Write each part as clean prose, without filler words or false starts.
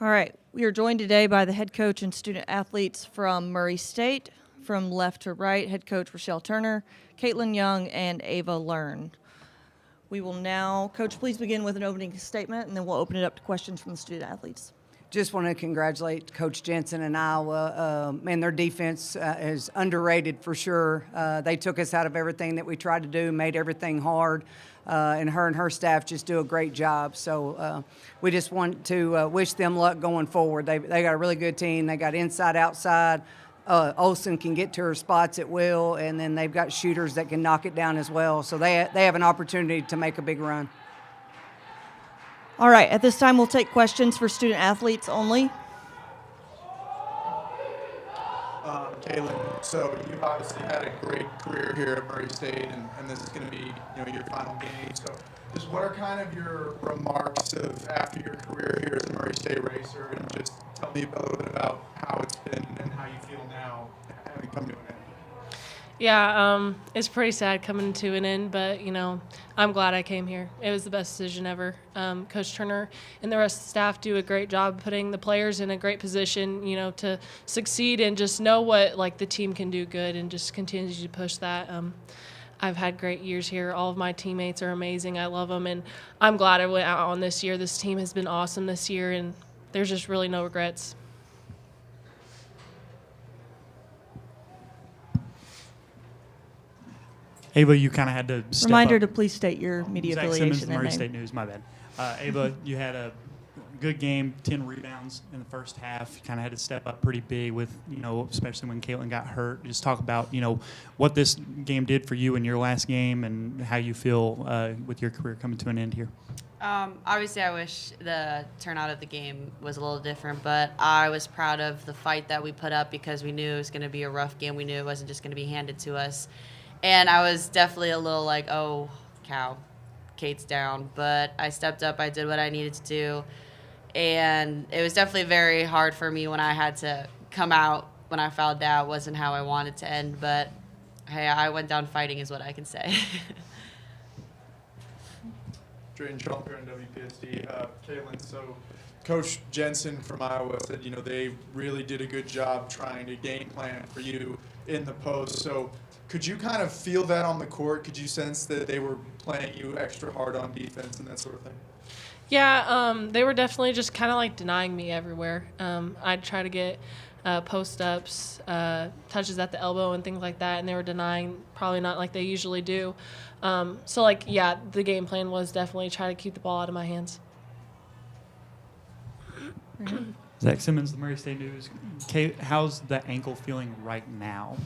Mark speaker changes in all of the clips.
Speaker 1: All right, we are joined today by the head coach and student athletes from Murray State. From left to right, head coach Rochelle Turner, Caitlin Young, and Ava Learn. We will now, Coach, please begin with an opening statement, and then we'll open it up to questions from the student athletes.
Speaker 2: Just want to congratulate Coach Jensen and Iowa. Man, their defense is underrated for sure. They took us out of everything that we tried to do, made everything hard, and her staff just do a great job. So we just want to wish them luck going forward. They got a really good team. They got inside, outside. Olsen can get to her spots at will, and then they've got shooters that can knock it down as well. So they have an opportunity to make a big run.
Speaker 1: All right, at this time, we'll take questions for student athletes only.
Speaker 3: Caitlin, so you've obviously had a great career here at Murray State, and this is going to be your final game. So just what are kind of your remarks of after your career here as a Murray State racer, and just tell me a little bit about how it's been and how you feel now having come to an end.
Speaker 4: Yeah, it's pretty sad coming to an end, but, I'm glad I came here. It was the best decision ever. Coach Turner and the rest of the staff do a great job putting the players in a great position, to succeed and just know what, the team can do good and just continue to push that. I've had great years here. All of my teammates are amazing. I love them, and I'm glad I went out on this year. This team has been awesome this year, and there's just really no regrets.
Speaker 5: Ava, you kind of had to step
Speaker 1: Reminder
Speaker 5: up.
Speaker 1: to please state your media
Speaker 5: Zach
Speaker 1: affiliation
Speaker 5: Simmons,
Speaker 1: and
Speaker 5: Murray
Speaker 1: name.
Speaker 5: State News, my bad. Ava, you had a good game, 10 rebounds in the first half. You kind of had to step up pretty big with, especially when Caitlin got hurt. Just talk about, what this game did for you in your last game and how you feel with your career coming to an end here.
Speaker 6: Obviously, I wish the turnout of the game was a little different, but I was proud of the fight that we put up because we knew it was going to be a rough game. We knew it wasn't just going to be handed to us. And I was definitely a little like, oh, cow, Kate's down. But I stepped up. I did what I needed to do. And it was definitely very hard for me when I had to come out when I fouled out. It wasn't how I wanted to end. But, hey, I went down fighting is what I can say.
Speaker 3: Drayton Trumper and WPSD. Caitlin, so Coach Jensen from Iowa said, they really did a good job trying to game plan for you in the post. So could you kind of feel that on the court? Could you sense that they were playing you extra hard on defense and that sort of thing?
Speaker 4: Yeah, they were definitely just kind of denying me everywhere. I'd try to get post-ups, touches at the elbow and things like that, and they were denying, probably not like they usually do. The game plan was definitely try to keep the ball out of my hands.
Speaker 5: Zach Simmons, the Murray State News. Kate, how's the ankle feeling right now?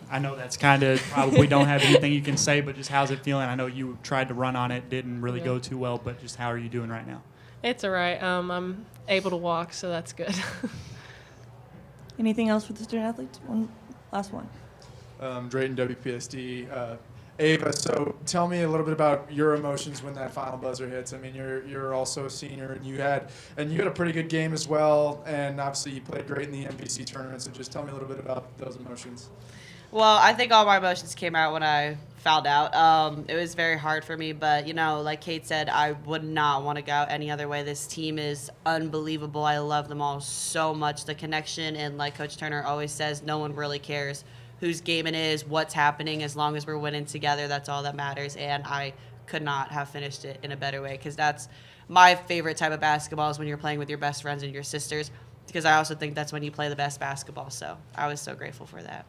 Speaker 5: I know that's kind of probably don't have anything you can say, but just how's it feeling? I know you tried to run on it, didn't really go too well, but just how are you doing right now?
Speaker 4: It's all right. I'm able to walk, so that's good.
Speaker 1: Anything else with the student athletes? One last one.
Speaker 3: Drayton, WPSD. Ava, so tell me a little bit about your emotions when that final buzzer hits. I mean, you're also a senior, and you had a pretty good game as well, and obviously you played great in the MVC tournament. So just tell me a little bit about those emotions.
Speaker 6: Well, I think all my emotions came out when I fouled out. It was very hard for me, but, like Kate said, I would not want to go out any other way. This team is unbelievable. I love them all so much. The connection, and like Coach Turner always says, no one really cares whose game it is, what's happening. As long as we're winning together, that's all that matters. And I could not have finished it in a better way because that's my favorite type of basketball is when you're playing with your best friends and your sisters, because I also think that's when you play the best basketball. So I was so grateful for that.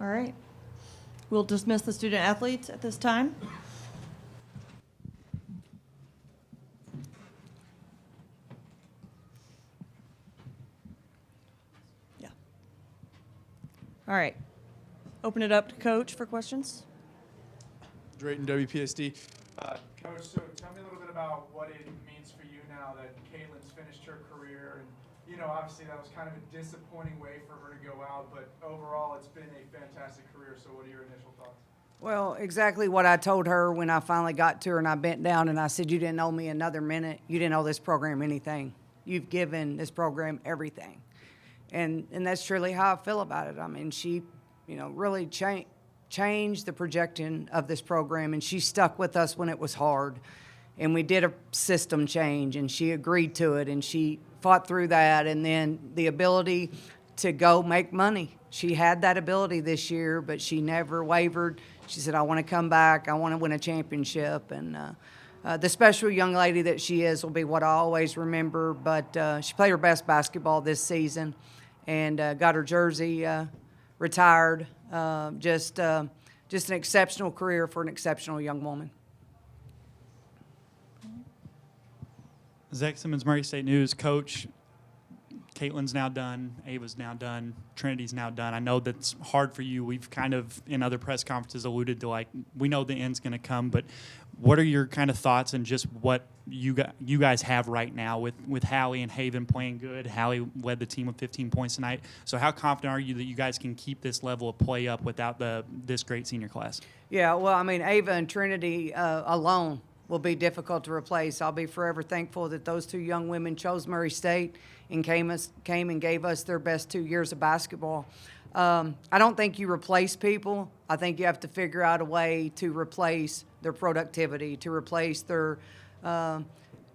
Speaker 1: All right. We'll dismiss the student athletes at this time. Yeah. All right. Open it up to Coach for questions.
Speaker 3: Drayton, WPSD. Coach, so tell me a little bit about what it means for you now that Caitlin's finished her career. And, obviously that was kind of a disappointing way for her to go out, but overall it's been a fantastic career. So what are your initial thoughts?
Speaker 2: Well, exactly what I told her when I finally got to her and I bent down and I said, you didn't owe me another minute. You didn't owe this program anything. You've given this program everything. And that's truly how I feel about it. I mean, she, really changed the projection of this program, and she stuck with us when it was hard. And we did a system change, and she agreed to it, and she fought through that, and then the ability to go make money. She had that ability this year, but she never wavered. She said, I want to come back. I want to win a championship. And the special young lady that she is will be what I always remember. But she played her best basketball this season and got her jersey retired. Just an exceptional career for an exceptional young woman.
Speaker 5: Zach Simmons, Murray State News. Coach, Caitlin's now done. Ava's now done. Trinity's now done. I know that's hard for you. We've kind of, in other press conferences, alluded to, like, we know the end's going to come, but what are your kind of thoughts and just what you guys have right now with Hallie and Haven playing good? Hallie led the team with 15 points tonight. So how confident are you that you guys can keep this level of play up without this great senior class? Yeah,
Speaker 2: well, I mean, Ava and Trinity alone will be difficult to replace. I'll be forever thankful that those two young women chose Murray State and came and gave us their best 2 years of basketball. I don't think you replace people. I think you have to figure out a way to replace their productivity, to replace their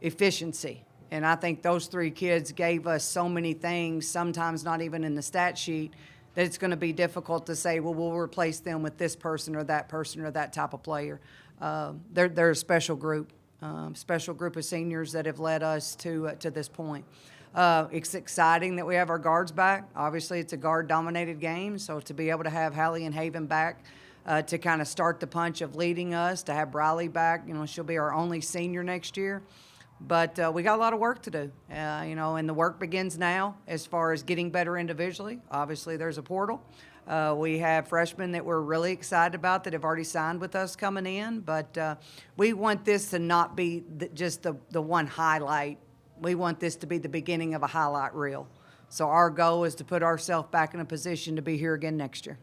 Speaker 2: efficiency. And I think those three kids gave us so many things, sometimes not even in the stat sheet, that it's going to be difficult to say, well, we'll replace them with this person or that type of player. They're a special group of seniors that have led us to this point. It's exciting that we have our guards back. Obviously, it's a guard-dominated game, so to be able to have Hallie and Haven back to kind of start the punch of leading us, to have Briley back, she'll be our only senior next year. But we got a lot of work to do, and the work begins now as far as getting better individually. Obviously, there's a portal. We have freshmen that we're really excited about that have already signed with us coming in, but we want this to not be just the one highlight. We want this to be the beginning of a highlight reel. So our goal is to put ourselves back in a position to be here again next year.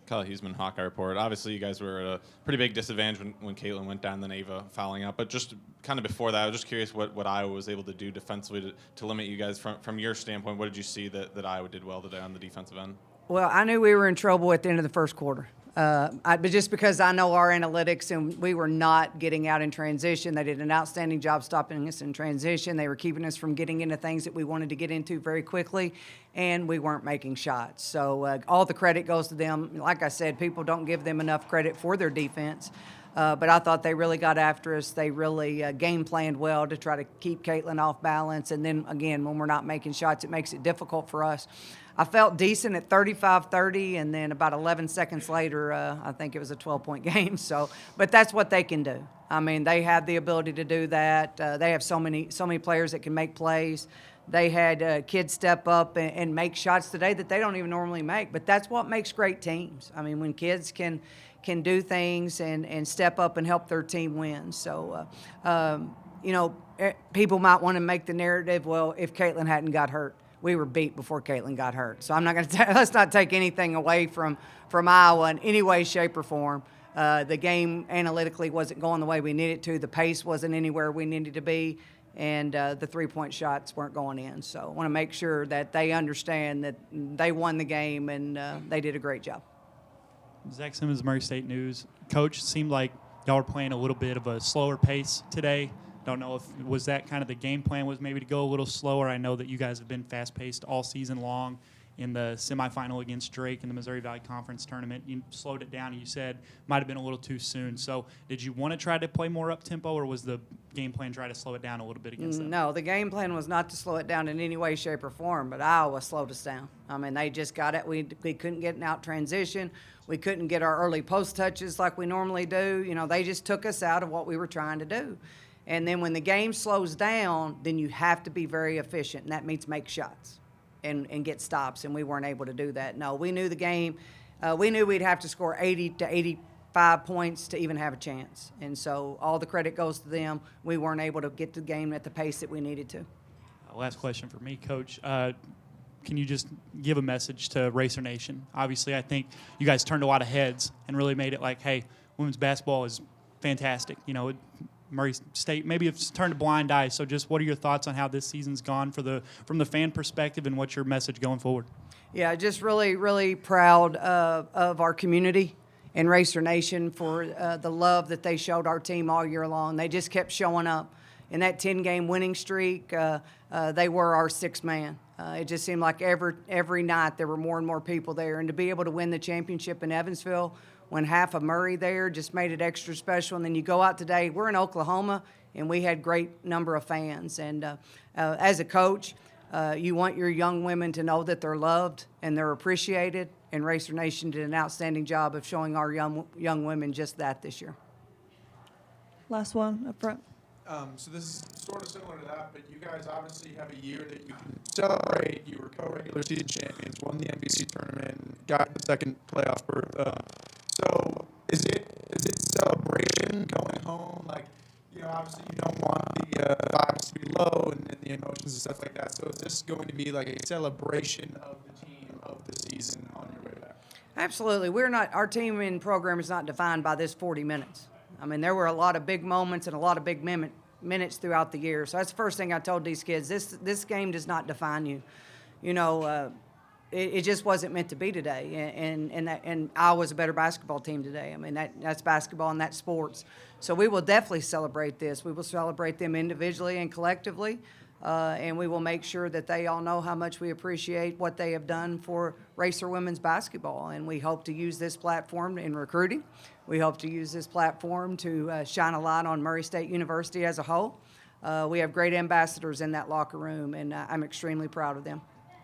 Speaker 7: Kyle Huseman, Hawkeye Report. Obviously, you guys were at a pretty big disadvantage when Caitlin went down, then Ava fouling out. But just kind of before that, I was just curious what Iowa was able to do defensively to limit you guys. From your standpoint, what did you see that Iowa did well today on the defensive end?
Speaker 2: Well, I knew we were in trouble at the end of the first quarter. But just because I know our analytics and we were not getting out in transition. They did an outstanding job stopping us in transition. They were keeping us from getting into things that we wanted to get into very quickly, and we weren't making shots. So all the credit goes to them. Like I said, people don't give them enough credit for their defense. But I thought they really got after us. They really game planned well to try to keep Caitlin off balance. And then, again, when we're not making shots, it makes it difficult for us. I felt decent at 35-30, and then about 11 seconds later, I think it was a 12-point game. So, but that's what they can do. I mean, they have the ability to do that. They have so many players that can make plays. They had kids step up and make shots today that they don't even normally make. But that's what makes great teams. I mean, when kids can do things and step up and help their team win. So, people might want to make the narrative, well, if Caitlin hadn't got hurt. We were beat before Caitlin got hurt. So I'm not going to let's not take anything away from Iowa in any way, shape, or form. The game analytically wasn't going the way we needed to. The pace wasn't anywhere we needed to be, and the three-point shots weren't going in. So I want to make sure that they understand that they won the game and they did a great job.
Speaker 5: Zach Simmons, Murray State News. Coach, seemed like y'all were playing a little bit of a slower pace today. Don't know if was that kind of the game plan, was maybe to go a little slower. I know that you guys have been fast-paced all season long. In the semifinal against Drake in the Missouri Valley Conference tournament, you slowed it down and you said might have been a little too soon. So did you want to try to play more up-tempo, or was the game plan try to slow it down a little bit against them?
Speaker 2: No, the game plan was not to slow it down in any way, shape, or form, but Iowa slowed us down. I mean, they just got it. We couldn't get an out transition. We couldn't get our early post touches like we normally do. They just took us out of what we were trying to do. And then when the game slows down, then you have to be very efficient, and that means make shots and get stops, and we weren't able to do that. No, we knew the game. We knew we'd have to score 80 to 85 points to even have a chance. And so all the credit goes to them. We weren't able to get the game at the pace that we needed to.
Speaker 5: Last question for me, Coach. Can you just give a message to Racer Nation? Obviously, I think you guys turned a lot of heads and really made it like, hey, women's basketball is fantastic. Murray State maybe it's turned a blind eye. So just what are your thoughts on how this season's gone from the fan perspective, and what's your message going forward?
Speaker 2: Yeah, just really, really proud of our community and Racer Nation for the love that they showed our team all year long. They just kept showing up in that 10-game winning streak, they were our sixth man. It just seemed like every night there were more and more people there. And to be able to win the championship in Evansville when half of Murray there just made it extra special. And then you go out today, we're in Oklahoma, and we had great number of fans. And as a coach, you want your young women to know that they're loved and they're appreciated. And Racer Nation did an outstanding job of showing our young women just that this year.
Speaker 1: Last one up front.
Speaker 3: So this is sort of similar to that, but you guys obviously have a year that you can celebrate. You were co-regular season champions, won the NBC tournament, got the second playoff berth. So is it celebration going home? Like, you know, obviously you don't want the vibes to be low and the emotions and stuff like that. So is this going to be like a celebration of the team of the season on your way back?
Speaker 2: Absolutely. Our team and program is not defined by this 40 minutes. I mean, there were a lot of big moments and a lot of big minutes throughout the year. So that's the first thing I told these kids. This game does not define you. You know, it just wasn't meant to be today. And Iowa's a better basketball team today. I mean, that's basketball and that's sports. So we will definitely celebrate this. We will celebrate them individually and collectively. And we will make sure that they all know how much we appreciate what they have done for Racer women's basketball. And we hope to use this platform in recruiting. We hope to use this platform to shine a light on Murray State University as a whole. We have great ambassadors in that locker room, and I'm extremely proud of them.